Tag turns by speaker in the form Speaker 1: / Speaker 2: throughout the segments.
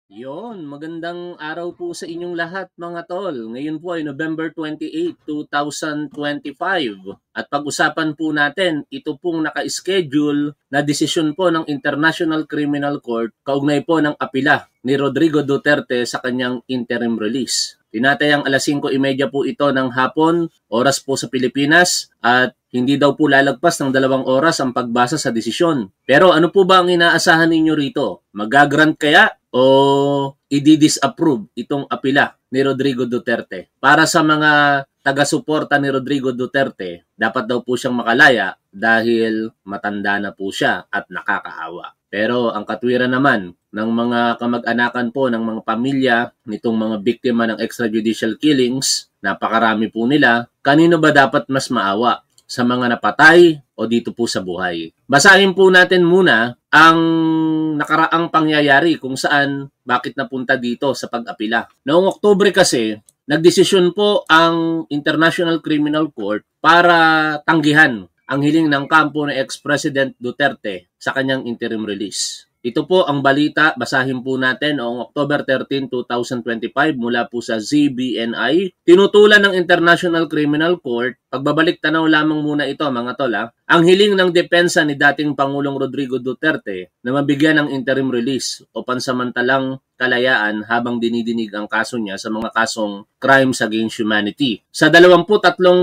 Speaker 1: Yon, magandang araw po sa inyong lahat mga tol. Ngayon po ay November 28, 2025. At pag-usapan po natin, ito pong naka-schedule na desisyon po ng International Criminal Court kaugnay po ng apila ni Rodrigo Duterte sa kanyang interim release. Tinatayang alas 5:30 po ito ng hapon, oras po sa Pilipinas, at hindi daw po lalagpas ng 2 oras ang pagbasa sa desisyon. Pero ano po ba ang inaasahan ninyo rito? Magagrant kaya o i-disapprove itong apila ni Rodrigo Duterte? Para sa mga taga-suporta ni Rodrigo Duterte, dapat daw po siyang makalaya dahil matanda na po siya at nakakaawa. Pero ang katwiran naman ng mga kamag-anakan po ng mga pamilya nitong mga biktima ng extrajudicial killings, napakarami po nila, kanino ba dapat mas maawa? Sa mga napatay o dito po sa buhay? Basahin po natin muna ang nakaraang pangyayari kung saan bakit napunta dito sa pag-apila. Noong Oktubre kasi, nagdesisyon po ang International Criminal Court para tanggihan ang hiling ng kampo ni ex-President Duterte sa kanyang interim release. Ito po ang balita, basahin po natin noong October 13, 2025 mula po sa ZBNI. Tinutulan ng International Criminal Court, pagbabalik tanaw lamang muna ito mga tol, ang hiling ng depensa ni dating Pangulong Rodrigo Duterte na mabigyan ng interim release o pansamantalang kalayaan habang dinidinig ang kaso niya sa mga kasong crimes against humanity. Sa 23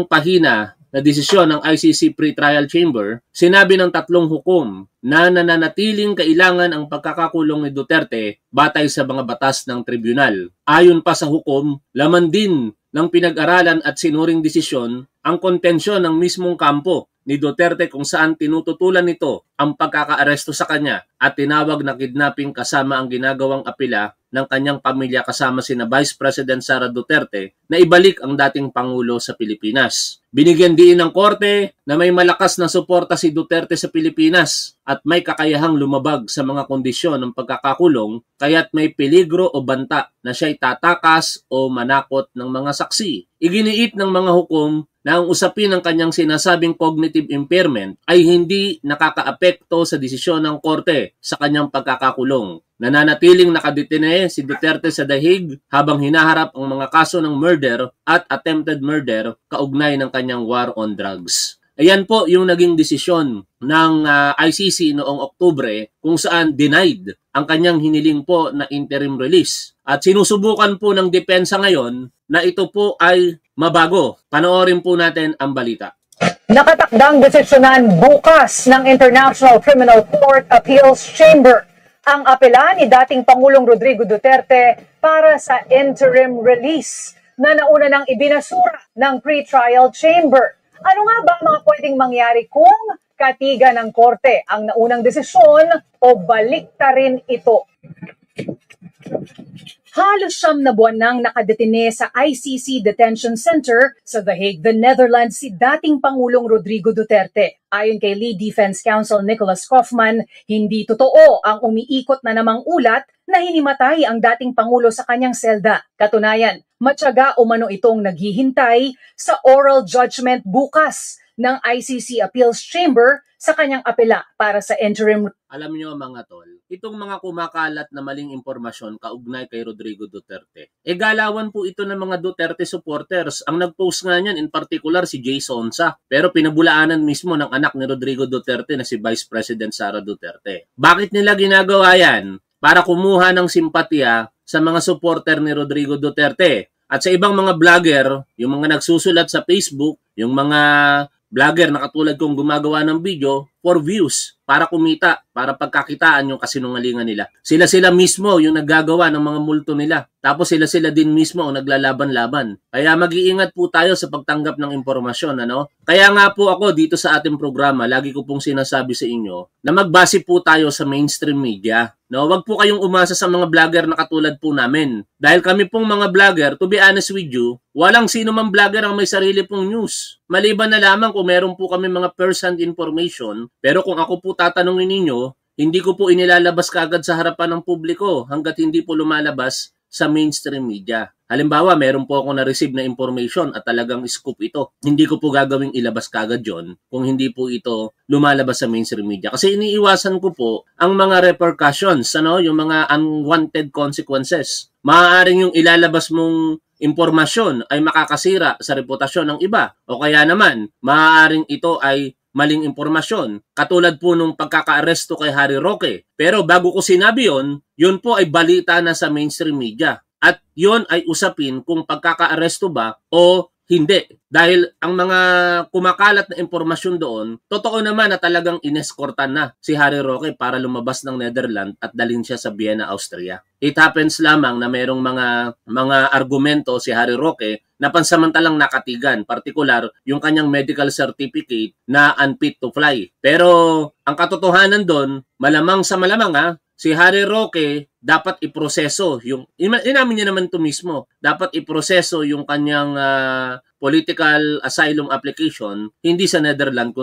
Speaker 1: pahina na desisyon ng ICC Pre-Trial Chamber, sinabi ng 3 hukom na nananatiling kailangan ang pagkakakulong ni Duterte batay sa mga batas ng tribunal. Ayon pa sa hukom, laman din ng pinag-aralan at sinuring desisyon ang kontensyon ng mismong kampo ni Duterte kung saan tinututulan nito ang pagkakaaresto sa kanya at tinawag na kidnapping kasama ang ginagawang apila ng kanyang pamilya kasama sina Vice President Sara Duterte na ibalik ang dating Pangulo sa Pilipinas. Binigyan din ng korte na may malakas na suporta si Duterte sa Pilipinas at may kakayahang lumabag sa mga kondisyon ng pagkakakulong kaya't may peligro o banta na siya'y tatakas o manakot ng mga saksi. Iginiit ng mga hukom na ang usapin ng kanyang sinasabing cognitive impairment ay hindi nakakaapekto sa desisyon ng korte sa kanyang pagkakakulong. Nananatiling nakadetine si Duterte sa dahig habang hinaharap ang mga kaso ng murder at attempted murder kaugnay ng kanyang war on drugs. Ayan po yung naging desisyon ng ICC noong Oktubre kung saan denied ang kanyang hiniling po na interim release. At sinusubukan po ng depensa ngayon na ito po ay mabago. Panoorin po natin ang balita.
Speaker 2: Nakatakdang desisyonan bukas ng International Criminal Court Appeals Chamber ang apela ni dating Pangulong Rodrigo Duterte para sa interim release na nauna nang ibinasura ng pre-trial chamber. Ano nga ba mga pwedeng mangyari kung katiga ng korte ang naunang desisyon o baliktarin ito? Halos 9 na buwan nang nakadetine sa ICC Detention Center sa The Hague, the Netherlands si dating Pangulong Rodrigo Duterte. Ayon kay Lead Defense Counsel Nicholas Kaufman, hindi totoo ang umiikot na namang ulat na hinimatay ang dating Pangulo sa kanyang selda. Katunayan, matyaga umano itong naghihintay sa oral judgment bukas ng ICC Appeals Chamber sa kanyang apela para sa interim.
Speaker 1: Alam niyo mga tol, itong mga kumakalat na maling impormasyon kaugnay kay Rodrigo Duterte, galawan po ito ng mga Duterte supporters. Ang nag-post nga niyan in particular si Jay Sonsa, pero pinabulaanan mismo ng anak ni Rodrigo Duterte na si Vice President Sara Duterte. Bakit nila ginagawa yan? Para kumuha ng simpatya sa mga supporter ni Rodrigo Duterte. At sa ibang mga vlogger, yung mga nagsusulat sa Facebook, yung mga vlogger na katulad kong gumagawa ng video for views, para kumita, para pagkakitaan yung kasinungalingan nila. Sila mismo yung naggagawa ng mga multo nila. Tapos sila din mismo ang naglalaban-laban. Kaya mag-iingat po tayo sa pagtanggap ng impormasyon. Kaya nga po ako dito sa ating programa, lagi ko pong sinasabi sa inyo na magbase po tayo sa mainstream media. Huwag po kayong umasa sa mga vlogger na katulad po namin. Dahil kami pong mga vlogger, to be honest with you, walang sino mang vlogger ang may sarili pong news. Maliban na lamang kung meron po kami mga first-hand information, pero kung ako po tatanungin ninyo, hindi ko po inilalabas kaagad sa harapan ng publiko hanggat hindi po lumalabas sa mainstream media. Halimbawa, meron po ako na-receive na information at talagang scoop ito. Hindi ko po gagawing ilabas kagad yon kung hindi po ito lumalabas sa mainstream media. Kasi iniiwasan ko po ang mga repercussions, yung mga unwanted consequences. Maaaring yung ilalabas mong impormasyon ay makakasira sa reputasyon ng iba. O kaya naman, maaaring ito ay maling impormasyon. Katulad po nung pagkaka-aresto kay Harry Roque. Pero bago ko sinabi yun po ay balita na sa mainstream media. At yon ay usapin kung pagkaka-aresto ba o hindi. Dahil ang mga kumakalat na impormasyon doon, totoo naman na talagang ineskortan na si Harry Roque para lumabas ng Netherlands at dalhin siya sa Vienna, Austria. It happens lamang na merong mga argumento si Harry Roque na pansamantalang nakatigan, partikular yung kanyang medical certificate na unfit to fly. Pero ang katotohanan doon, malamang sa malamang si Harry Roque dapat iproseso inamin niya naman to mismo, dapat iproseso yung kanyang political asylum application hindi sa Netherlands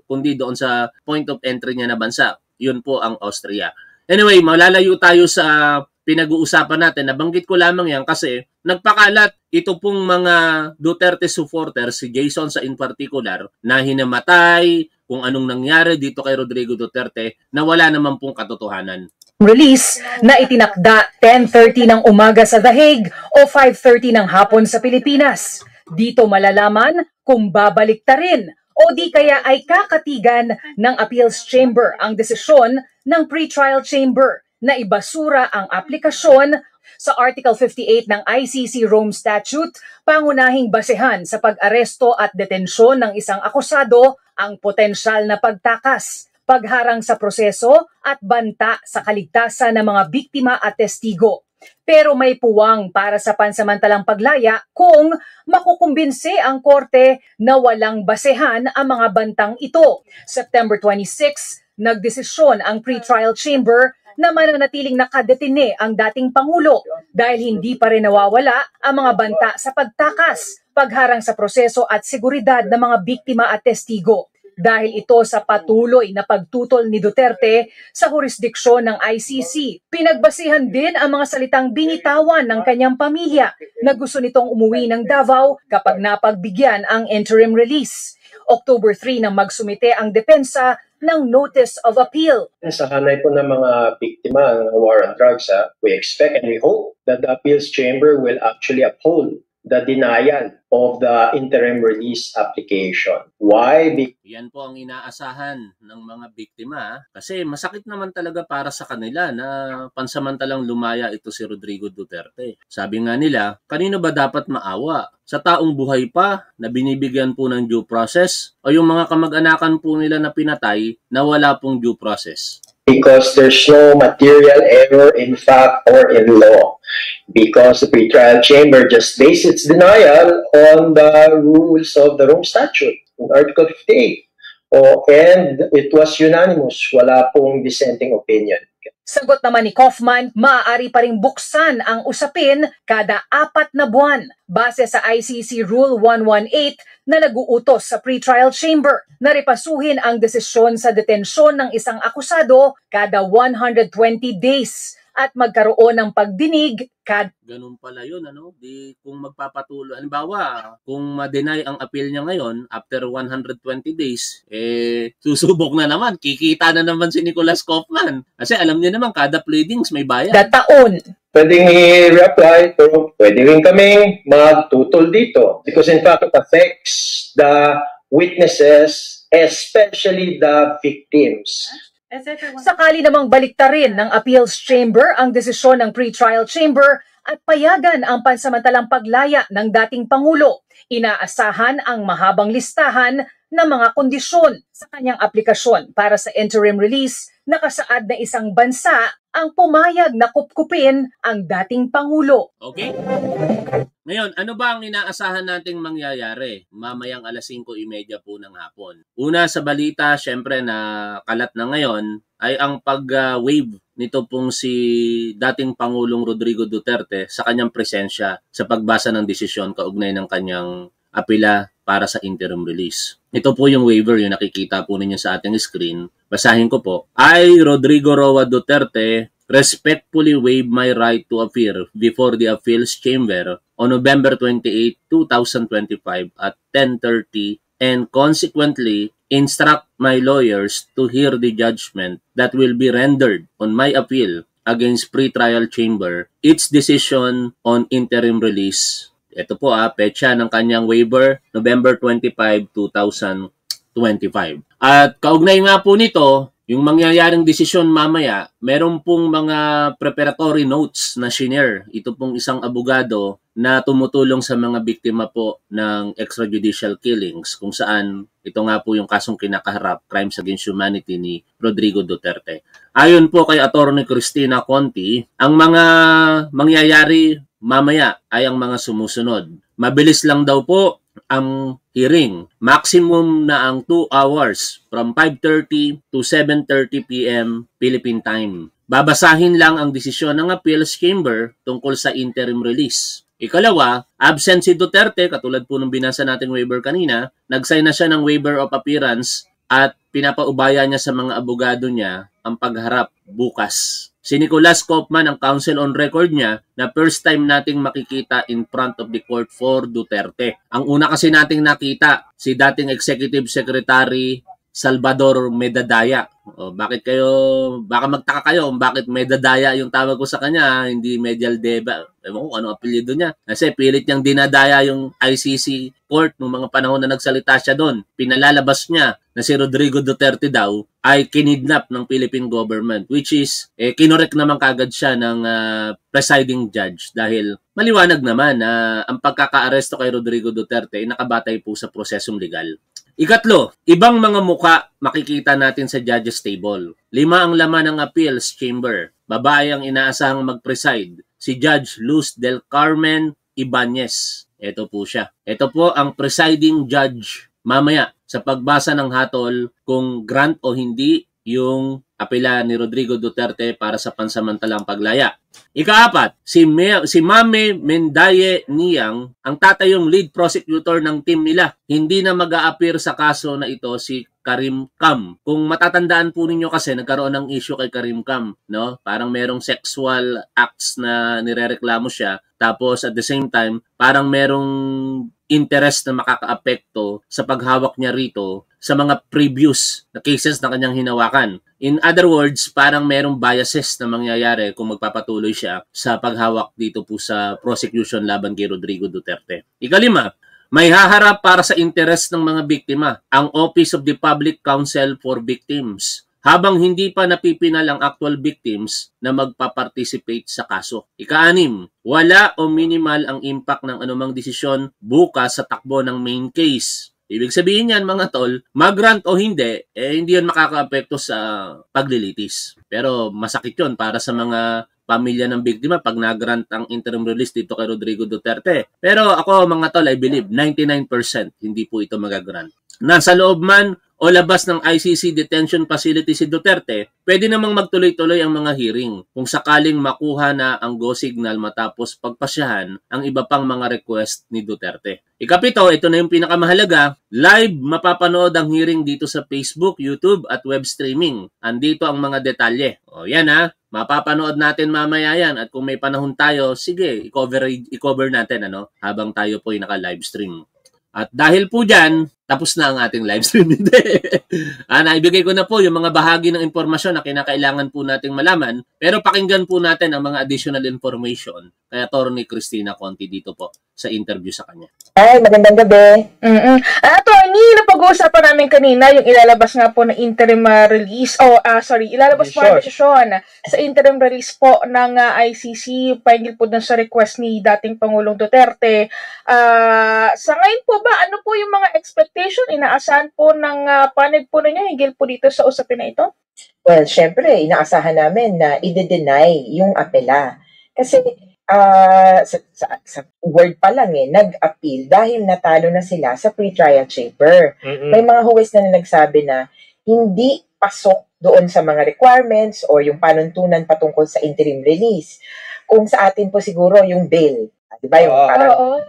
Speaker 1: kundi doon sa point of entry niya na bansa. Yun po ang Austria. Anyway, malalayo tayo sa pinag-uusapan natin. Nabanggit ko lamang yan kasi nagpakalat ito pong mga Duterte supporters, si Jason sa in particular, na hinamatay, kung anong nangyari dito kay Rodrigo Duterte na wala naman pong katotohanan.
Speaker 2: Release na itinakda 10:30 ng umaga sa The Hague o 5:30 ng hapon sa Pilipinas. Dito malalaman kung babalik ta rin o di kaya ay kakatigan ng Appeals Chamber ang desisyon ng Pretrial Chamber na ibasura ang aplikasyon sa Article 58 ng ICC Rome Statute, pangunahing basehan sa pag-aresto at detensyon ng isang akusado ang potensyal na pagtakas, pagharang sa proseso at banta sa kaligtasan ng mga biktima at testigo. Pero may puwang para sa pansamantalang paglaya kung makukumbinse ang korte na walang basehan ang mga bantang ito. September 26, nagdesisyon ang pretrial chamber na mananatiling nakadetine ang dating Pangulo dahil hindi pa rin nawawala ang mga banta sa pagtakas, pagharang sa proseso at seguridad ng mga biktima at testigo. Dahil ito sa patuloy na pagtutol ni Duterte sa jurisdiksyon ng ICC. Pinagbasihan din ang mga salitang binitawan ng kanyang pamilya na gusto nitong umuwi ng Davao kapag napagbigyan ang interim release. October 3 nang magsumite ang depensa ng Notice of Appeal.
Speaker 3: Sa hanay po ng mga biktima ng war on drugs, we expect and we hope that the Appeals Chamber will actually uphold the denial of the interim release application. Why?
Speaker 1: Yan po ang inaasahan ng mga biktima kasi masakit naman talaga para sa kanila na pansamantalang lumaya ito si Rodrigo Duterte. Sabi nga nila, kanino ba dapat maawa? Sa taong buhay pa na binibigyan po ng due process o yung mga kamag-anakan po nila na pinatay na wala pong due process?
Speaker 3: Because there's no material error in fact or in law. Because the pretrial chamber just based its denial on the rules of the Rome Statute, in Article 58. And it was unanimous. Wala pong dissenting opinion.
Speaker 2: Sagot naman ni Kaufman, maaari pa ring buksan ang usapin kada 4 na buwan base sa ICC Rule 118 na nag-uutos sa pretrial chamber na repasuhin ang desisyon sa detensyon ng isang akusado kada 120 days at magkaroon ng pagdinig
Speaker 1: Ganun pala yun, Di kung magpapatuloy, halimbawa, kung ma-deny ang appeal niya ngayon, after 120 days, susubok na naman, kikita na naman si Nicolas Kaufman. Kasi alam niya naman, kada pleadings may bayad.
Speaker 2: Taon.
Speaker 3: Pwedeng i-reapply, pero pwede rin kaming magtutol dito. Because in fact, it affects the witnesses, especially the victims.
Speaker 2: Sakali namang baliktarin ng Appeals Chamber ang desisyon ng Pretrial Chamber at payagan ang pansamantalang paglaya ng dating Pangulo, inaasahan ang mahabang listahan ng mga kondisyon sa kanyang aplikasyon para sa interim release na kasaad na isang bansa ang pumayag na kupkupin ang dating Pangulo.
Speaker 1: Okay? Ngayon, ano ba ang inaasahan nating mangyayari mamayang alas 5:30 po ng hapon? Una sa balita, syempre na kalat na ngayon, ay ang pag-waive nito pong si dating Pangulong Rodrigo Duterte sa kanyang presensya sa pagbasa ng desisyon kaugnay ng kanyang apela para sa interim release. Ito po yung waiver, yung nakikita po ninyo sa ating screen. Basahin ko po. I, Rodrigo Roa Duterte, respectfully waive my right to appear before the appeals chamber on November 28, 2025 at 10:30 and consequently instruct my lawyers to hear the judgment that will be rendered on my appeal against pre-trial chamber, its decision on interim release. Ito po petsa ng kanyang waiver, November 25, 2025. At kaugnay nga po nito, yung mangyayaring desisyon mamaya, meron pong mga preparatory notes na shinare. Ito pong isang abogado na tumutulong sa mga biktima po ng extrajudicial killings kung saan ito nga po yung kasong kinakaharap, Crimes Against Humanity ni Rodrigo Duterte. Ayon po kay Attorney Cristina Conti, ang mga mangyayari mamaya ay ang mga sumusunod. Mabilis lang daw po ang hearing. Maximum na ang 2 hours from 5:30 to 7:30 p.m. Philippine time. Babasahin lang ang desisyon ng appeals chamber tungkol sa interim release. Ikalawa, absent si Duterte, katulad po ng binasa nating waiver kanina, nag-sign na siya ng waiver of appearance at pinapaubaya niya sa mga abogado niya ang pagharap bukas. Si Nicolas Kaufman, ang counsel on record niya, na first time nating makikita in front of the court for Duterte. Ang una kasi nating nakita, si dating Executive Secretary Salvador Medadaya. Baka magtaka kayo kung bakit Medadaya yung tawag ko sa kanya, hindi Medialdeva. Ewan ko ano apelyido niya. Kasi pilit niyang dinadaya yung ICC court nung mga panahon na nagsalita siya doon. Pinalalabas niya na si Rodrigo Duterte daw ay kinidnap ng Philippine government, which is kinorek naman kagad siya ng presiding judge dahil maliwanag naman na ang pagkaka-aresto kay Rodrigo Duterte ay nakabatay po sa prosesong legal. Ikatlo, ibang mga muka makikita natin sa judges table. 5 ang laman ng appeals chamber. Babae ang inaasahang mag-preside, si Judge Luz del Carmen Ibanez. Ito po siya. Ito po ang presiding judge mamaya sa pagbasa ng hatol kung grant o hindi yung apela ni Rodrigo Duterte para sa pansamantalang paglaya. Ika-4, si Mame Mendaye Niang, ang tatayong lead prosecutor ng team nila. Hindi na mag-a-appear sa kaso na ito si Karim Cam. Kung matatandaan po ninyo kasi nagkaroon ng issue kay Karim Cam, no? Parang merong sexual acts na nirereklamo siya. Tapos at the same time, parang merong interest na makakaapekto sa paghawak niya rito sa mga previous na cases na kanyang hinawakan. In other words, parang merong biases na mangyayari kung magpapatuloy siya sa paghawak dito po sa prosecution laban kay Rodrigo Duterte. Ika-5, may haharap para sa interest ng mga biktima, ang Office of the Public Counsel for Victims, habang hindi pa napipinal ang actual victims na magpa-participate sa kaso. Ika-6, wala o minimal ang impact ng anumang desisyon bukas sa takbo ng main case. Ibig sabihin yan mga tol, mag-grant o hindi, hindi yun makakaapekto sa paglilitis. Pero masakit yun para sa mga pamilya ng biktima pag nag-grant ang interim release dito kay Rodrigo Duterte. Pero ako mga tol, I believe 99% hindi po ito mag-grant. Nasa loob man o labas ng ICC detention facility si Duterte, pwede namang magtuloy-tuloy ang mga hearing kung sakaling makuha na ang go signal matapos pagpasyahan ang iba pang mga request ni Duterte. Ika-7, ito na yung pinakamahalaga, live mapapanood ang hearing dito sa Facebook, YouTube at web streaming. Andito ang mga detalye. O yan mapapanood natin mamaya yan at kung may panahon tayo, sige, i-cover natin habang tayo po ay naka-live stream. At dahil po dyan, tapos na ang ating live stream. Naibigay ko na po yung mga bahagi ng impormasyon na kinakailangan po nating malaman. Pero pakinggan po natin ang mga additional information kay Attorney Cristina Conti dito po sa interview sa kanya.
Speaker 4: Ay, magandang gabi. Attorney, napag-uusapan namin kanina yung ilalabas nga po na interim release. Ilalabas po ang desisyon sa interim release po ng ICC pahinggil po dun sa request ni dating Pangulong Duterte. Sa ngayon po ba, ano po yung mga expectation? Inaasahan po ng panig po ninyo hinggil po dito sa usapin na ito?
Speaker 5: Well, syempre, inaasahan namin na i-deny yung apela. Kasi sa word pa lang nag-appeal dahil natalo na sila sa pre-trial chamber. May mga huwes na nagsabi na hindi pasok doon sa mga requirements o yung panuntunan patungkol sa interim release. Kung sa atin po siguro yung bail, di ba? Yung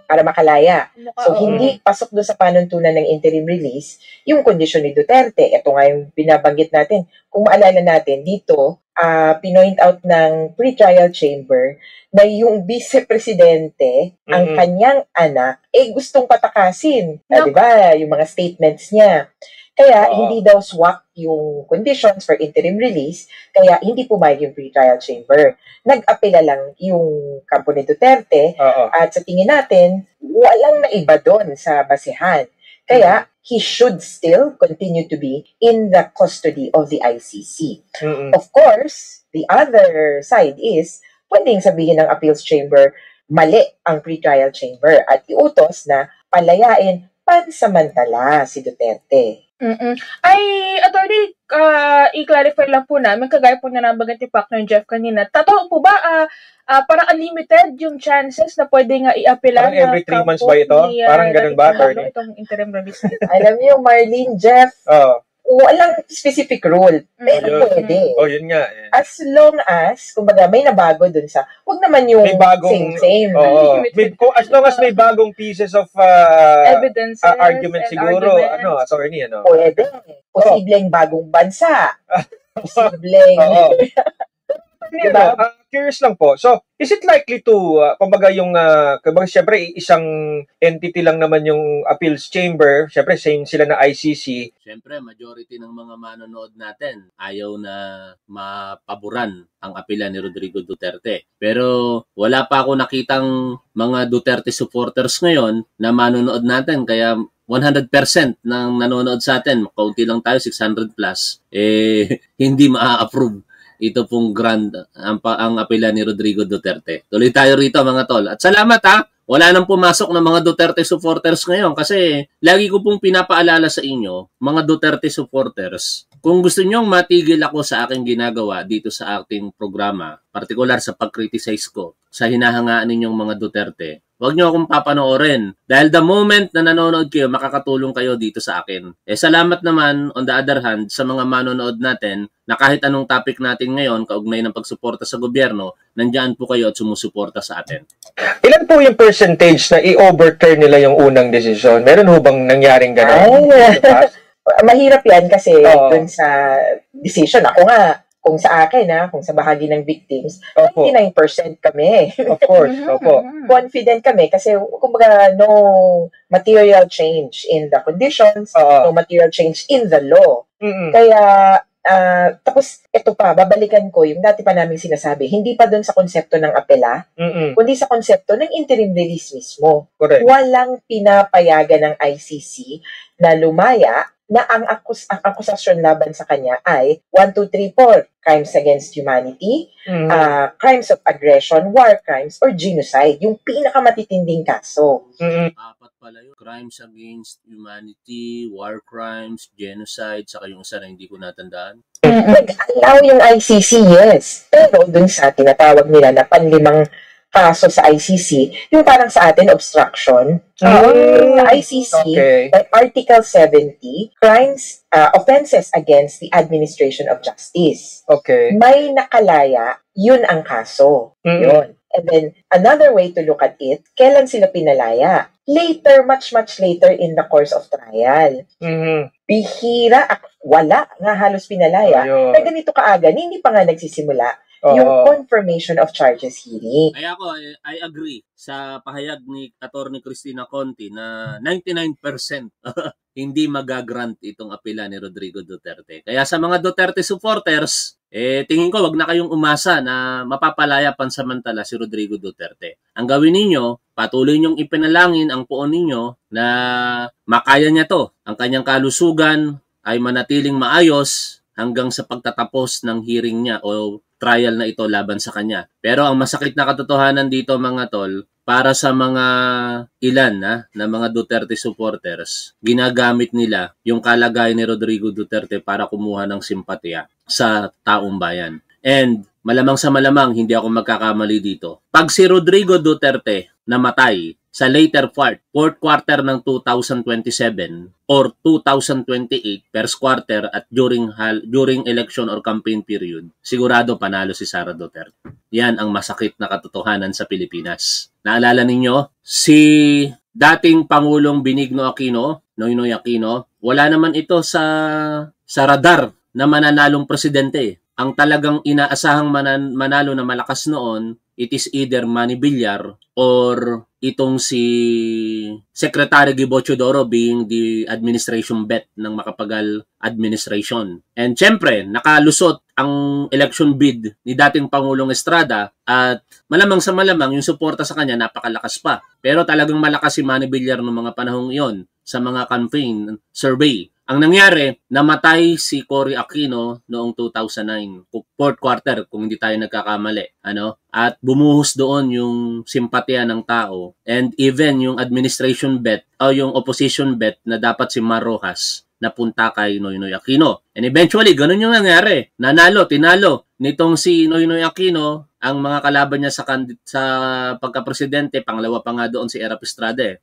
Speaker 5: para makalaya. So, hindi pasok doon sa panuntunan ng interim release yung kondisyon ni Duterte. Ito nga yung binabanggit natin. Kung maalala natin, dito, pinoint out ng pre-trial chamber na yung vice-presidente, ang kanyang anak, gustong patakasin. Di ba? Yung mga statements niya. Kaya, hindi daw swak yung conditions for interim release, kaya hindi pumayag yung pre-trial chamber. Nag-apela lang yung kampo ni Duterte, at sa tingin natin, walang naiba doon sa basehan. Kaya, he should still continue to be in the custody of the ICC. Of course, the other side is, pwedeng sabihin ng appeals chamber, mali ang pre-trial chamber at iutos na palayain pansamantala si Duterte.
Speaker 4: Ay, attorney, i-clarify lang po namin, kagaya po na nabanggit ni Partner Jeff kanina, totoo po ba, parang unlimited yung chances na pwede nga i-apela
Speaker 6: parang every 3 months ba ito? Parang ganun ba, attorney?
Speaker 4: Itong interim release.
Speaker 5: Alam niyo, Marlene, Jeff, walang specific rule. Pero pwede.
Speaker 6: Yun nga.
Speaker 5: As long as, kumbaga, may nabago dun sa, wag naman yung same.
Speaker 6: As long as may bagong pieces of
Speaker 4: evidence,
Speaker 6: argument siguro, attorney,
Speaker 5: Pwede. Posibleng bagong bansa. Posibleng.
Speaker 6: Diba? Curious lang po. So, is it likely to, kumbaga syempre, isang entity lang naman yung appeals chamber, syempre, same sila na ICC.
Speaker 1: Syempre, majority ng mga manonood natin ayaw na mapaboran ang apela ni Rodrigo Duterte. Pero wala pa ako nakitang mga Duterte supporters ngayon na manonood natin, kaya 100% ng nanonood sa atin, kaunti lang tayo, 600 plus, hindi maa-approve ito pong ang apela ni Rodrigo Duterte. Tuloy tayo rito mga tol. At salamat wala nang pumasok ng mga Duterte supporters ngayon kasi lagi ko pong pinapaalala sa inyo, mga Duterte supporters, kung gusto nyong matigil ako sa aking ginagawa dito sa ating programa, partikular sa pag-criticize ko sa hinahangaan ninyong mga Duterte, huwag nyo akong papanoorin. Dahil the moment na nanonood kayo, makakatulong kayo dito sa akin. Salamat naman, on the other hand, sa mga manonood natin na kahit anong topic natin ngayon, kaugnay ng pagsuporta sa gobyerno, nandiyan po kayo at sumusuporta sa atin.
Speaker 6: Ilan po yung percentage na i-overturn nila yung unang desisyon? Meron ho bang nangyaring gano'n?
Speaker 5: Mahirap yan kasi dun sa decision. Ako nga, kung sa akin, kung sa bahagi ng victims, 99% kami.
Speaker 6: Of course,
Speaker 5: Confident kami kasi kumbaga no material change in the conditions, no material change in the law. Kaya tapos ito pa, babalikan ko yung dati pa namin sinasabi, hindi pa doon sa konsepto ng apela, kundi sa konsepto ng interim release mismo.
Speaker 6: Correct.
Speaker 5: Walang pinapayagan ng ICC na lumaya na ang akusasyon laban sa kanya ay 1, 2, 3, 4 crimes against humanity, crimes of aggression, war crimes, or genocide. Yung pinakamatitinding kaso.
Speaker 1: Apat pala yun. Crimes against humanity, war crimes, genocide, saka yung isa na hindi ko natandaan.
Speaker 5: Nag-allow yung ICC, yes. Pero dun sa tinatawag nila na panlimang kaso sa ICC, yung parang sa atin, obstruction. Yung ICC, by Article 70, crimes, offenses against the administration of justice. May nakalaya, yun ang kaso. Yun. And then, another way to look at it, kailan sila pinalaya? Later, much later in the course of trial. Bihira, wala nga halos pinalaya. Na ganito kaaga, hindi pa nga nagsisimula yung confirmation of charges hearing.
Speaker 1: Kaya ako, I agree sa pahayag ni Attorney Cristina Conti na 99% hindi magagrant itong apela ni Rodrigo Duterte. Kaya sa mga Duterte supporters, tingin ko wag na kayong umasa na mapapalaya pansamantala si Rodrigo Duterte. Ang gawin ninyo, patuloy niyong ipinalangin ang poon ninyo na makaya niya to. Ang kanyang kalusugan ay manatiling maayos hanggang sa pagtatapos ng hearing niya o trial na ito laban sa kanya. Pero ang masakit na katotohanan dito mga tol, para sa mga ilan na mga Duterte supporters, ginagamit nila yung kalagayan ni Rodrigo Duterte para kumuha ng simpatya sa taong bayan. And malamang sa malamang, hindi ako magkakamali dito. Pag si Rodrigo Duterte namatay sa later fourth quarter ng 2027 or 2028, first quarter at during election or campaign period, sigurado panalo si Sara Duterte. Yan ang masakit na katotohanan sa Pilipinas. Naalala ninyo, si dating Pangulong Benigno Aquino, Noynoy Aquino, wala naman ito sa radar na mananalong presidente. ang talagang inaasahang manalo na malakas noon, it is either Manny Villar or itong si Secretary Gibo Teodoro being the administration bet ng Macapagal administration. And syempre, nakalusot ang election bid ni dating Pangulong Estrada at malamang sa malamang yung suporta sa kanya napakalakas pa. Pero talagang malakas si Manny Villar noong mga panahong iyon sa mga campaign survey. Ang nangyari, namatay si Cory Aquino noong 2009, fourth quarter kung hindi tayo nagkakamali, At bumuhos doon yung simpatya ng tao and even yung administration bet o yung opposition bet na dapat si Mar Rojas napunta kay Noynoy Aquino. And eventually, ganun yung nangyari. Tinalo nitong si Noynoy Aquino ang mga kalaban niya sa pagka-presidente, pangalawa pa nga doon si Erap Estrada.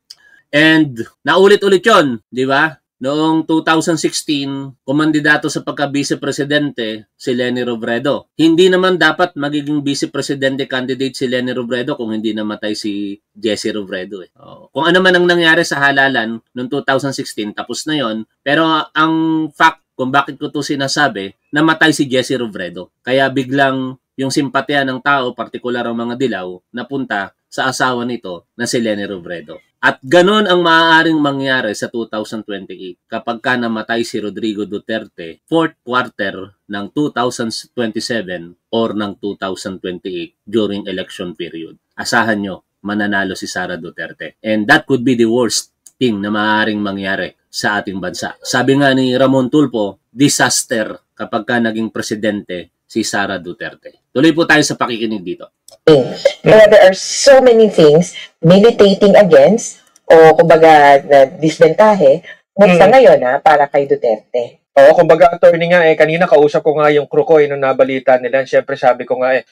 Speaker 1: And naulit-ulit yon, di ba? Noong 2016, kumandidato sa pagka-vice-presidente si Leni Robredo. Hindi naman dapat magiging vice-presidente candidate si Leni Robredo kung hindi namatay si Jessie Robredo. Kung ano man ang nangyari sa halalan noong 2016, tapos na yon. Pero ang fact kung bakit ko ito sinasabi, namatay si Jessie Robredo. Kaya biglang yung simpatya ng tao, partikular ang mga dilaw, napunta sa asawa nito na si Leni Robredo. At ganon ang maaaring mangyari sa 2028 kapag ka namatay si Rodrigo Duterte, fourth quarter ng 2027 or ng 2028 during election period. Asahan nyo, mananalo si Sara Duterte. And that could be the worst thing na maaaring mangyari sa ating bansa. Sabi nga ni Ramon Tulfo, disaster kapag ka naging presidente si Sara Duterte. Tuloy po tayo sa pakikinig dito.
Speaker 5: There are so many things militating against o kumbaga disbentahe sa ngayon para kay Duterte.
Speaker 6: Oo, kumbaga attorney nga kanina kausap ko nga yung Krukoy nung nabalita nila. Siyempre sabi ko nga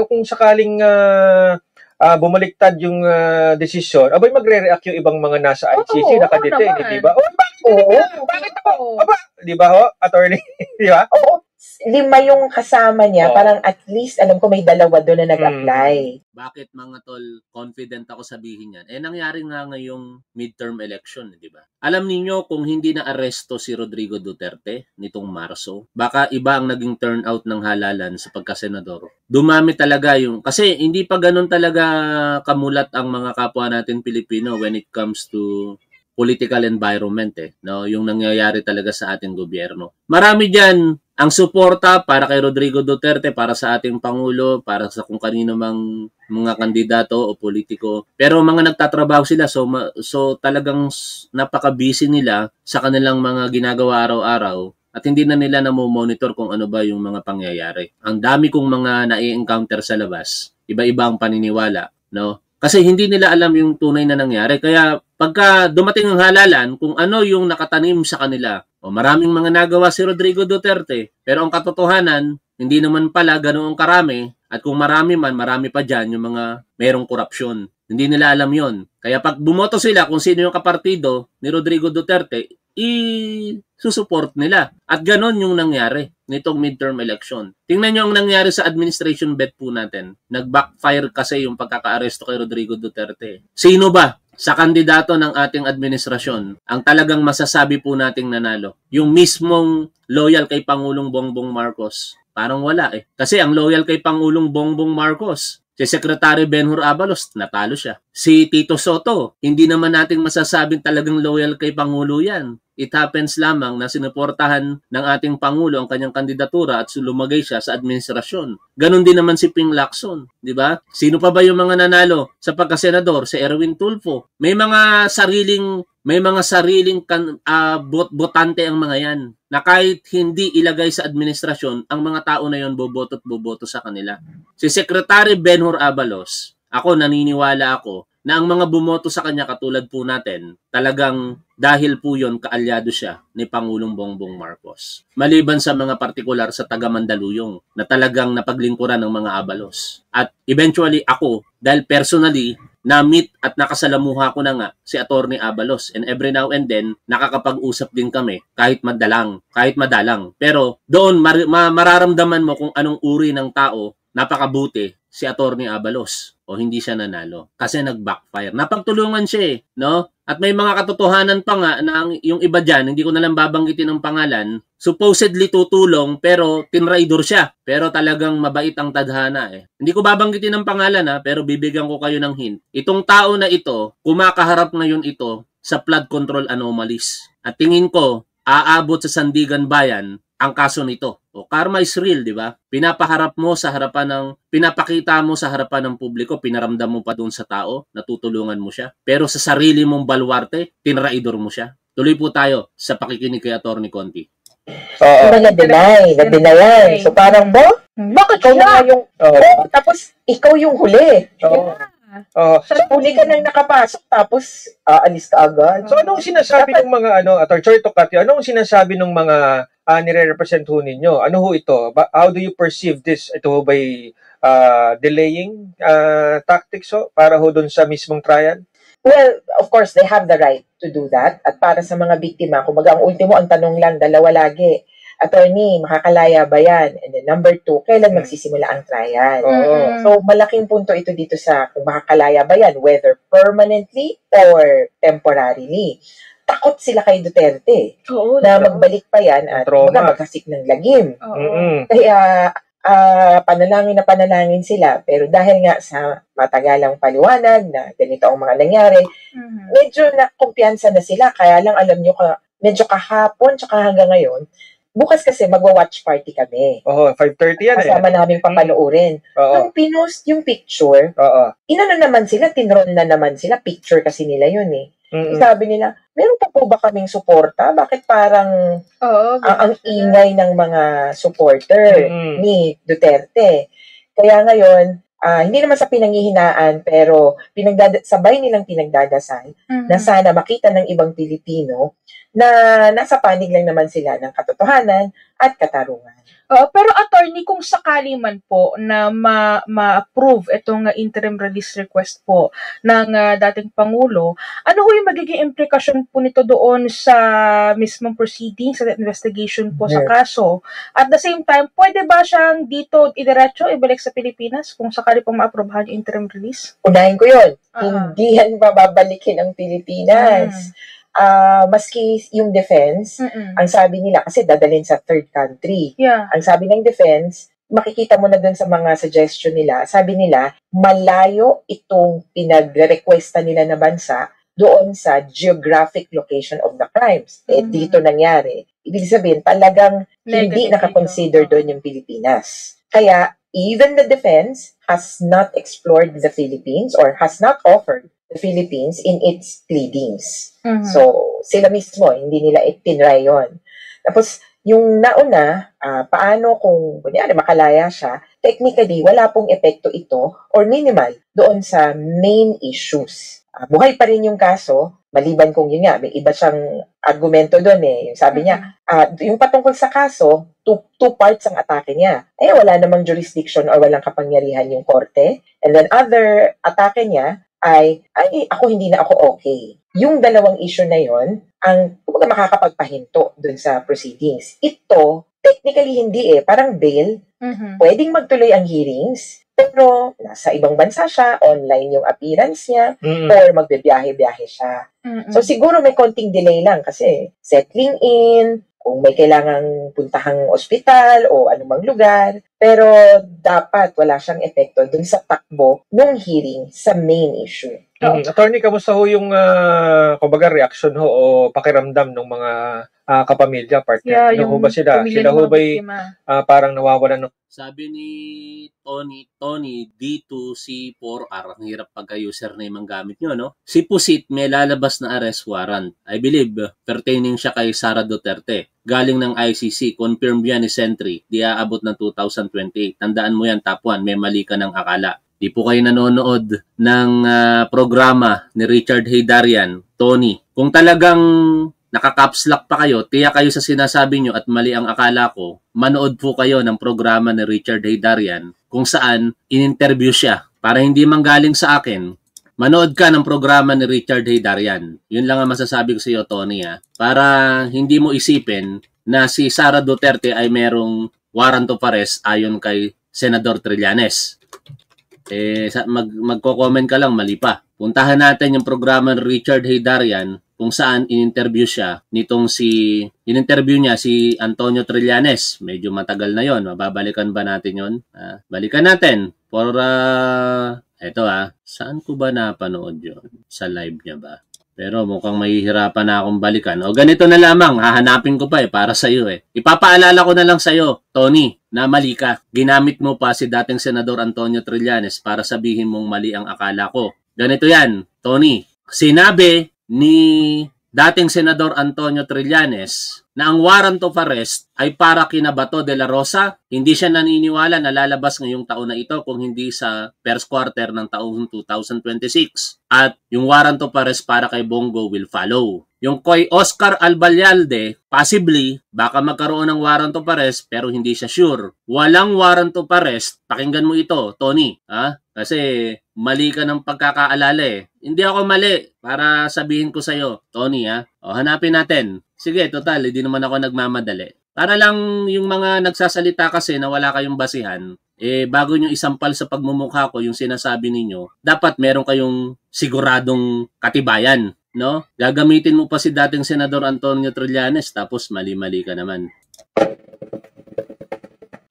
Speaker 6: kung sakaling bumaliktad yung desisyon, magre-react yung ibang mga nasa ICC nakadetain, di ba? Bakit ako? Di ba ho, attorney? Di ba?
Speaker 5: Oo. 5 yung kasama niya, parang at least alam ko may 2 doon na nag-apply.
Speaker 1: Bakit mga tol, confident ako sabihin yan? Nangyari nga ngayong midterm election, di ba? Alam niyo kung hindi na aresto si Rodrigo Duterte nitong Marso, baka iba ang naging turnout ng halalan sa pagkasenador. Dumami talaga kasi hindi pa ganun talaga kamulat ang mga kapwa natin Pilipino when it comes to political environment yung nangyayari talaga sa ating gobyerno. Marami diyan ang suporta para kay Rodrigo Duterte, para sa ating Pangulo, para sa kung kanino mang mga kandidato o politiko. Pero mga nagtatrabaho sila, so talagang napaka-busy nila sa kanilang mga ginagawa araw-araw at hindi na nila namomonitor kung ano ba yung mga pangyayari. Ang dami kong mga nai-encounter sa labas, iba-iba ang paniniwala, Kasi hindi nila alam yung tunay na nangyari. Kaya pagka dumating ang halalan, kung ano yung nakatanim sa kanila, maraming mga nagawa si Rodrigo Duterte, pero ang katotohanan, hindi naman pala ganoong karami, at kung marami man, marami pa dyan yung mga merong korupsyon. Hindi nila alam yon. Kaya pag bumoto sila kung sino yung kapartido ni Rodrigo Duterte, i-susupport nila. At ganon yung nangyari nitong midterm election. Tingnan nyo ang nangyari sa administration bet po natin. Nag-backfire kasi yung pagkaka-aresto kay Rodrigo Duterte. Sino ba sa kandidato ng ating administrasyon ang talagang masasabi po nating nanalo? Yung mismong loyal kay Pangulong Bongbong Marcos. Parang wala Kasi ang loyal kay Pangulong Bongbong Marcos, si Secretary Benhur Abalos, natalo siya. Si Tito Soto, hindi naman natin masasabing talagang loyal kay Pangulo yan. It happens lamang na sinuportahan ng ating Pangulo ang kanyang kandidatura at lumagay siya sa administrasyon. Ganon din naman si Ping Lacson, di ba? Sino pa ba yung mga nanalo sa pagkasenador? Si Erwin Tulfo. May mga sariling botante ang mga yan na kahit hindi ilagay sa administrasyon, ang mga tao na yon boboto sa kanila. Si Secretary Benhur Abalos, naniniwala ako na ang mga bumoto sa kanya katulad po natin, talagang dahil po yon kaalyado siya ni Pangulong Bongbong Marcos. Maliban sa mga partikular sa taga Mandaluyong na talagang napaglingkuran ng mga Abalos. At eventually ako, dahil personally, na-meet at nakasalamuha ko na nga si Attorney Abalos. And every now and then, nakakapag-usap din kami kahit madalang. Pero doon mararamdaman mo kung anong uri ng tao napakabuti si Attorney Abalos. o hindi siya nanalo kasi nag-backfire. Napagtulungan siya no? At may mga katotohanan pa nga na yung iba dyan, hindi ko na lang babanggitin ng pangalan, supposedly tutulong pero tinraidor siya. Pero talagang mabait ang tadhana Hindi ko babanggitin ng pangalan pero bibigyan ko kayo ng hint. Itong tao na ito, kumakaharap ngayon ito sa flood control anomalies. At tingin ko, aabot sa Sandigan Bayan ang kaso nito. O karma is real, di ba? Pinapakita mo sa harapan ng publiko, pinaramdam mo pa doon sa tao, natutulungan mo siya. Pero sa sarili mong balwarte, tinraidor mo siya. Tuloy po tayo sa pakikinig kay Atty. Conti.
Speaker 5: Oo. Na-deny yan. So parang, bakit ikaw na yung, tapos ikaw yung huli. So, huli ka nang nakapasok, tapos alis ka agad.
Speaker 6: So, anong sinasabi ng mga, Atty. Tocatio, anong sinasabi ng mga nire-represent ho ninyo? Ano ho ito? How do you perceive this? Ito ho ba'y delaying tactics para ho dun sa mismong trial?
Speaker 5: Well, of course, they have the right to do that. At para sa mga biktima, kumbaga ang ultimo, ang tanong lang, dalawa lagi. Attorney, makakalaya ba yan? And then number 2, kailan magsisimula ang trial? So, malaking punto ito dito sa kung makakalaya ba yan, whether permanently or temporarily. Takot sila kay Duterte na magbalik pa yan at maghasik ng lagim. Kaya panalangin sila. Pero dahil nga sa matagalang paliwanag na ganito ang mga nangyari, medyo nakumpiyansa na sila. Kaya lang alam nyo, medyo kahapon tsaka hanggang ngayon, bukas kasi magwa-watch party kami.
Speaker 6: 5:30 yan
Speaker 5: Kasama namin papanuorin. Nung pinost yung picture, inano naman sila, tinron na naman sila, picture kasi nila yun Sabi nila, meron pa po ba kaming suporta? Bakit parang ang ingay ng mga supporter ni Duterte? Kaya ngayon, hindi naman sa pinanghihinaan, pero sabay nilang pinagdadasal na sana makita ng ibang Pilipino na nasa panig lang naman sila ng katotohanan at katarungan.
Speaker 4: Pero attorney, kung sakali man po na ma-approve itong interim release request po ng dating Pangulo, ano ho yung magiging implikasyon po nito doon sa mismong proceedings, sa investigation po sa kaso? At the same time, pwede ba siyang dito idiretso, ibalik sa Pilipinas kung sakali pong ma-approvehan yung interim release?
Speaker 5: Unahin ko yun. Hindi yan mababalikin ang Pilipinas. Maski yung defense, ang sabi nila, kasi dadalhin sa third country. Ang sabi ng defense, makikita mo na dun sa mga suggestion nila, sabi nila, malayo itong pinag-requesta nila na bansa doon sa geographic location of the crimes. Dito nangyari. Ibig sabihin, talagang hindi nakakonsider doon yung Pilipinas. Kaya, even the defense has not explored the Philippines or has not offered the Philippines in its pleadings. So, sila mismo, hindi nila itinry yun. Tapos, yung nauna, paano kung kunyari makalaya siya, technically, wala pong epekto ito or minimal doon sa main issues. Buhay pa rin yung kaso, maliban kung yun nga, may iba siyang argumento doon Yung sabi niya, yung patungkol sa kaso, two parts ang atake niya. Wala namang jurisdiction or walang kapangyarihan yung korte. And then other atake niya, ay ako hindi na ako okay. Yung dalawang issue na yon ang makakapagpahinto dun sa proceedings. Ito, technically hindi parang bail. Pwedeng magtuloy ang hearings, pero nasa ibang bansa siya, online yung appearance niya, or magbibiyahe-biyahe siya. So siguro may konting delay lang kasi settling in, kung may kailangang puntahang ospital o anumang lugar, pero dapat wala siyang epekto dun sa takbo ng hearing sa main issue.
Speaker 6: Attorney, kamusta ho yung kumbaga reaction ho o pakiramdam ng mga kapamilya, partner? Ano ho ba sila? Sila ho ba'y parang nawawalan ng...
Speaker 1: Sabi ni Tony, D2C4R, ang hirap pagka-username ang gamit nyo, no? Si Pusit may lalabas na arrest warrant. I believe, pertaining siya kay Sara Duterte. Galing ng ICC, confirm yan ni Sentry, di aabot ng 2028. Tandaan mo yan, top 1, may mali ka ng akala. Di po kayo nanonood ng programa ni Richard Heydarian, Tony. Kung talagang nakaka-caps lock pa kayo, tiyak kayo sa sinasabi nyo at mali ang akala ko, manood po kayo ng programa ni Richard Heydarian kung saan in-interview siya. Para hindi manggaling sa akin, manood ka ng programa ni Richard Heydarian. Yun lang ang masasabi ko sa iyo, Tony. Para hindi mo isipin na si Sara Duterte ay merong warrant of arrest ayon kay Senador Trillanes. magko-comment ka lang, mali pa. Puntahan natin yung programa ni Richard Heydarian kung saan in-interview niya si Antonio Trillanes. Medyo matagal na yon. Mababalikan ba natin yon? Balikan natin. Saan ko ba napanood yon? Sa live niya ba? Pero mukhang mahihirapan na akong balikan. O ganito na lamang, hahanapin ko pa para sa iyo . Ipapaalala ko na lang sa iyo, Tony, na mali ka. Ginamit mo pa si dating Senador Antonio Trillanes para sabihin mong mali ang akala ko. Ganito yan, Tony. Sinabi ni dating Senador Antonio Trillanes na ang warrant of arrest ay para kina Bato de la Rosa. Hindi siya naniniwala na lalabas ngayong taon na ito kung hindi sa first quarter ng taong 2026. At yung warrant of arrest para kay Bongo will follow. Yung kay Oscar Albayalde, possibly, baka magkaroon ng warrant of arrest pero hindi siya sure. Walang warrant of arrest. Pakinggan mo ito, Tony. Kasi mali ka ng pagkakaalala . Hindi ako mali para sabihin ko sa'yo, Tony . Hanapin natin. Sige, total, hindi naman ako nagmamadali. Para lang yung mga nagsasalita kasi na wala kayong basihan, bago nyo isampal sa pagmumukha ko yung sinasabi ninyo, dapat meron kayong siguradong katibayan. No? Gagamitin mo pa si dating Senador Antonio Trillanes tapos mali-mali ka naman.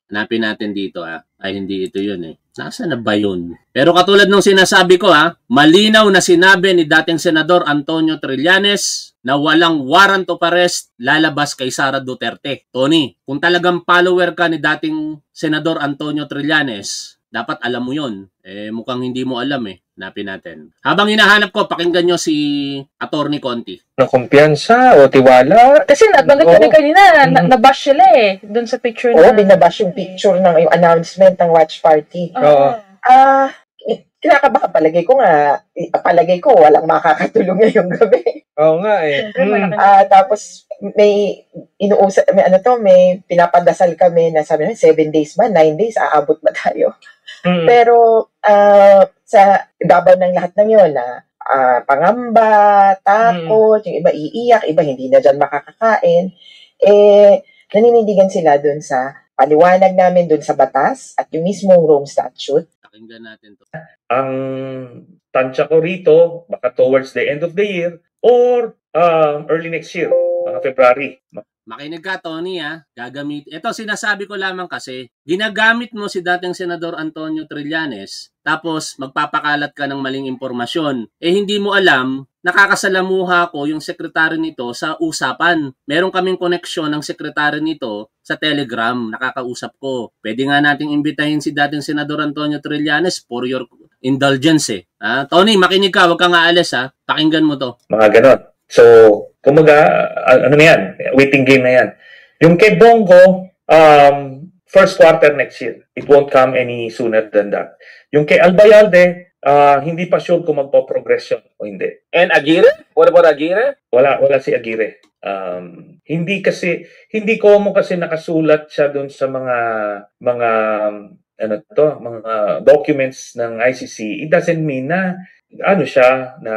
Speaker 1: Hanapin natin dito Ay hindi ito yun Nasaan na ba yun? Pero katulad ng sinasabi ko malinaw na sinabi ni dating Senador Antonio Trillanes na walang warrant of arrest lalabas kay Sara Duterte. Tony, kung talagang follower ka ni dating Senador Antonio Trillanes, dapat alam mo yun. Mukhang hindi mo alam Hanapin natin. Habang hinahanap ko, pakinggan nyo si Attorney Conti.
Speaker 6: Ng kumpiyansa o tiwala.
Speaker 4: Kasi nabanggit kami kanina, nabash sila doon sa picture na.
Speaker 5: Binabash yung picture ng yung announcement ng watch party. Kinakabahan, palagay ko walang makakatulong ngayong gabi.
Speaker 6: Oo nga
Speaker 5: Tapos may pinapadasal kami na sabi namin 7 days ba, 9 days, aabot ba tayo? Pero sa ibabaw ng lahat ng yun pangamba, takot, yung iba iiyak, iba hindi na dyan makakakain, naninindigan sila dun sa paliwanag namin dun sa batas at yung mismong Rome Statute.
Speaker 1: Pakinggan natin to.
Speaker 7: Ang tansya ko rito, baka towards the end of the year or early next year, mga February.
Speaker 1: Makinig ka, Tony, Ito, sinasabi ko lamang kasi, ginagamit mo si dating Senador Antonio Trillanes, tapos magpapakalat ka ng maling impormasyon. Hindi mo alam, nakakasalamuha ko yung sekretary nito sa usapan. Meron kaming koneksyon ng sekretary nito sa Telegram, nakakausap ko. Pwede nga nating imbitahin si dating Senador Antonio Trillanes for your indulgence. Tony, makinig ka, wag kang aalis Pakinggan mo to.
Speaker 7: Mga ganon. So, kumaga, ano na yan? Waiting game na yan. Yung kay Bongo, first quarter next year. It won't come any sooner than that. Yung kay Albayalde, hindi pa sure kung magpo-progress yun o hindi.
Speaker 6: And Aguirre? What about Aguirre?
Speaker 7: Wala si Aguirre. Hindi ko kasi nakasulat siya doon sa mga documents ng ICC. It doesn't mean na na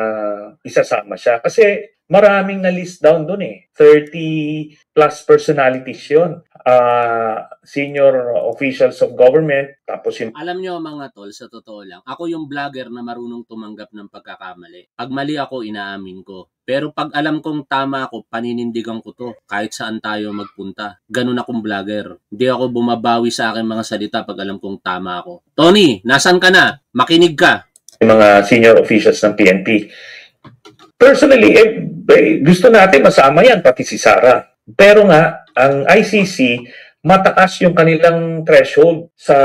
Speaker 7: isasama siya. Kasi maraming na list down doon 30 plus personalities yun. Senior officials of government. Tapos
Speaker 1: Alam nyo mga tol, sa totoo lang, ako yung vlogger na marunong tumanggap ng pagkakamali. Pag mali ako, inaamin ko. Pero pag alam kong tama ako, paninindigan ko to. Kahit saan tayo magpunta. Ganun akong vlogger. Hindi ako bumabawi sa aking mga salita pag alam kong tama ako. Tony, nasan ka na? Makinig ka.
Speaker 7: Yung mga senior officials ng PNP. Personally, gusto natin masama yan, pati si Sara. Pero nga, ang ICC, mataas yung kanilang threshold sa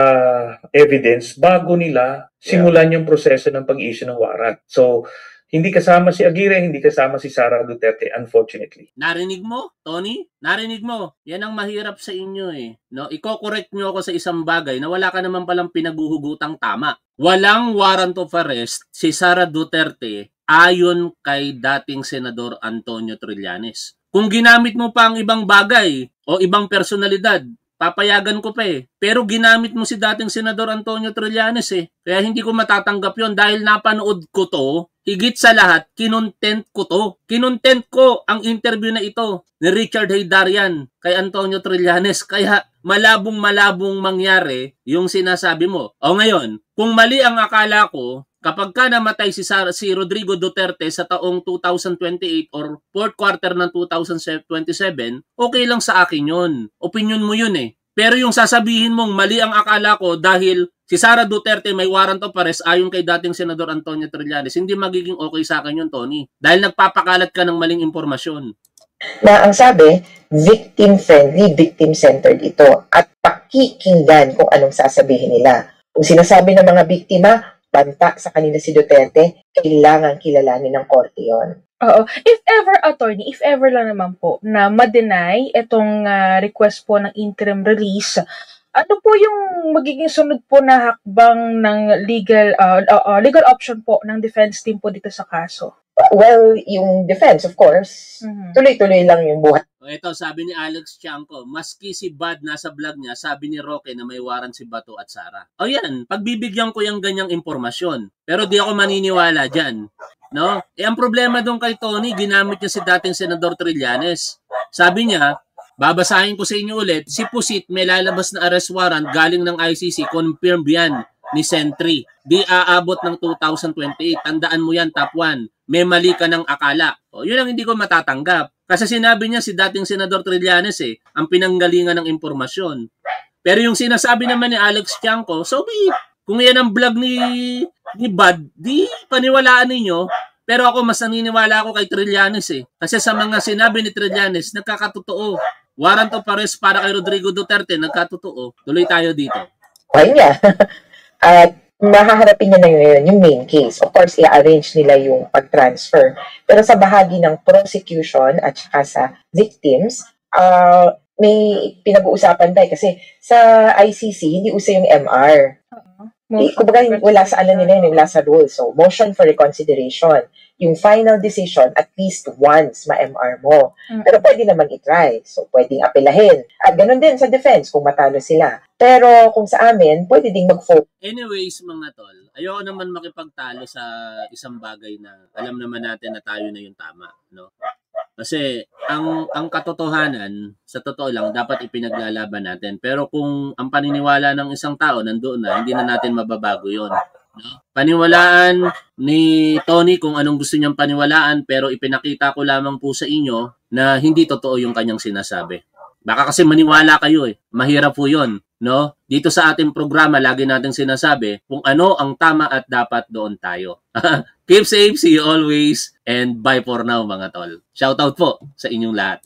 Speaker 7: evidence bago nila simulan yung proseso ng pag-issue ng warrant. So, hindi kasama si Aguirre, hindi kasama si Sara Duterte, unfortunately.
Speaker 1: Narinig mo, Tony? Narinig mo? Yan ang mahirap sa inyo No? Iko-correct nyo ako sa isang bagay na wala ka naman palang pinaguhugutang tama. Walang warrant of arrest si Sara Duterte ayon kay dating Senador Antonio Trillanes. Kung ginamit mo pa ang ibang bagay o ibang personalidad, papayagan ko pa Pero ginamit mo si dating Senador Antonio Trillanes Kaya hindi ko matatanggap yon dahil napanood ko to. Higit sa lahat, kinontent ko to. Kinontent ko ang interview na ito ni Richard Heydarian kay Antonio Trillanes. Kaya malabong-malabong mangyari yung sinasabi mo. O ngayon, kung mali ang akala ko, kapag ka namatay si Rodrigo Duterte sa taong 2028 or fourth quarter ng 2027, okay lang sa akin yun. Opinion mo yun eh. Pero yung sasabihin mong mali ang akala ko dahil si Sara Duterte may warrant of arrest ayon kay dating Senador Antonio Trillanes, hindi magiging okay sa akin yun, Tony. Dahil nagpapakalat ka ng maling impormasyon.
Speaker 5: Na ang sabi, victim-friendly, victim-centered ito at pakikinggan kung anong sasabihin nila. Kung sinasabi ng mga biktima, banta sa kanila si Duterte, kailangan kilalanin ng korte yon.
Speaker 4: Oo. If ever, attorney, if ever lang naman po na ma-deny itong request po ng interim release, ano po yung magiging sunod po na hakbang ng legal option po ng defense team po dito sa kaso?
Speaker 5: Well, yung defense, of course, tuloy-tuloy lang yung buhat.
Speaker 1: Ito, sabi ni Alex Tiangco, maski si Bad nasa vlog niya, sabi ni Roque na may warrant si Bato at Sara. O yan, pagbibigyan ko yung ganyang impormasyon. Pero di ako maniniwala dyan. No? Ang problema doon kay Tony, ginamit niya si dating Senador Trillanes. Sabi niya, babasahin ko sa inyo ulit, si Pusit may lalabas na arrest warrant galing ng ICC, confirmed yan ni Sentry. Di aabot ng 2028. Tandaan mo yan, top 1. May mali ka ng akala. O, yun ang hindi ko matatanggap. Kasi sinabi niya si dating Senador Trillanes ang pinanggalingan ng impormasyon. Pero yung sinasabi naman ni Alex Tiangco, so kung yan ang vlog ni Bad, di paniwalaan ninyo. Pero ako mas naniniwala ako kay Trillanes Kasi sa mga sinabi ni Trillanes, nagkakatotoo. Warrant of arrest para kay Rodrigo Duterte, nagkatotoo. Tuloy tayo dito.
Speaker 5: Okay niya. At mahaharapin niya na ngayon yung main case. Of course, i-arrange nila yung pag-transfer. Pero sa bahagi ng prosecution at saka sa victims, may pinag-uusapan tayo kasi sa ICC, hindi uso yung MR. Kumbaga, wala sa ano nila yun, wala sa rules. So, motion for reconsideration. Yung final decision, at least once ma-MR mo. Pero pwede naman i-try. So, pwedeng apelahin. At ganun din sa defense kung matalo sila. Pero kung sa amin, pwede ding mag-focus.
Speaker 1: Anyways, mga tol, ayoko naman makipagtalo sa isang bagay na alam naman natin na tayo na yung tama. No? Kasi ang katotohanan, sa totoo lang, dapat ipinaglalaban natin. Pero kung ang paniniwala ng isang tao nandoon na, hindi na natin mababago yon. No? Paniwalaan ni Tony kung anong gusto niyang paniwalaan, pero ipinakita ko lamang po sa inyo na hindi totoo yung kanyang sinasabi. Baka kasi maniwala kayo Mahirap po yon. No? Dito sa ating programa, lagi natin sinasabi kung ano ang tama at dapat doon tayo. Keep safe, see you always, and bye for now mga tol. Shoutout po sa inyong lahat.